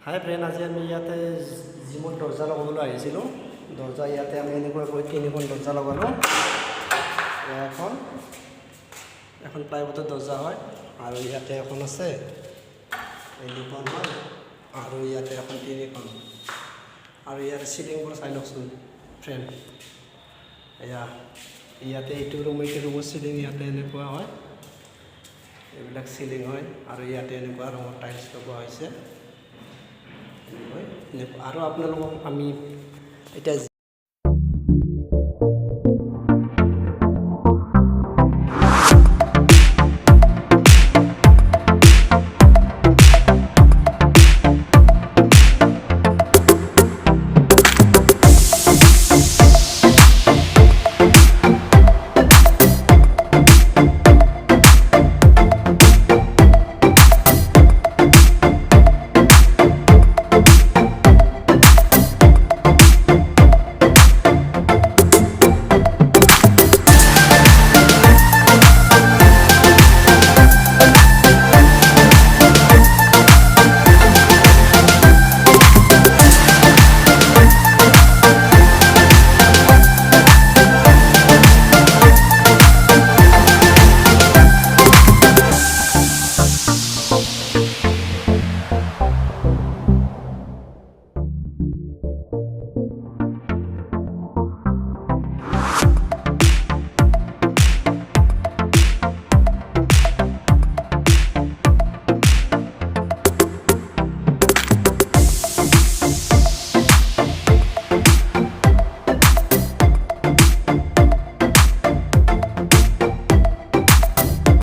হাই friend, আজি আমি ইয়াতে জিমত দৰ্জা লগাবলৈ আহিছিলোঁ। দৰ্জা ইয়াতে আমি এনেকুৱাকৈ 3খন দৰ্জা লগালোঁ। এখন প্লাইউডৰ দৰ্জা হয়, আৰু ইয়াতে এখন আছে, এই 2খন হয়, আৰু ইয়াতে এখন 3খন। আৰু ইয়াৰ চিলিংবোৰ চাই লওকচোন ফ্ৰেণ্ড। ইয়াতে এইটো ৰুমৰ চিলিং ইয়াতে এনেকুৱা হয়, এইবিলাক চিলিং হয়, আৰু ইয়াতে এনেকুৱা ৰঙৰ টাইলছ লগোৱা হৈছে। আৰু আপোনালোকক আমি এতিয়া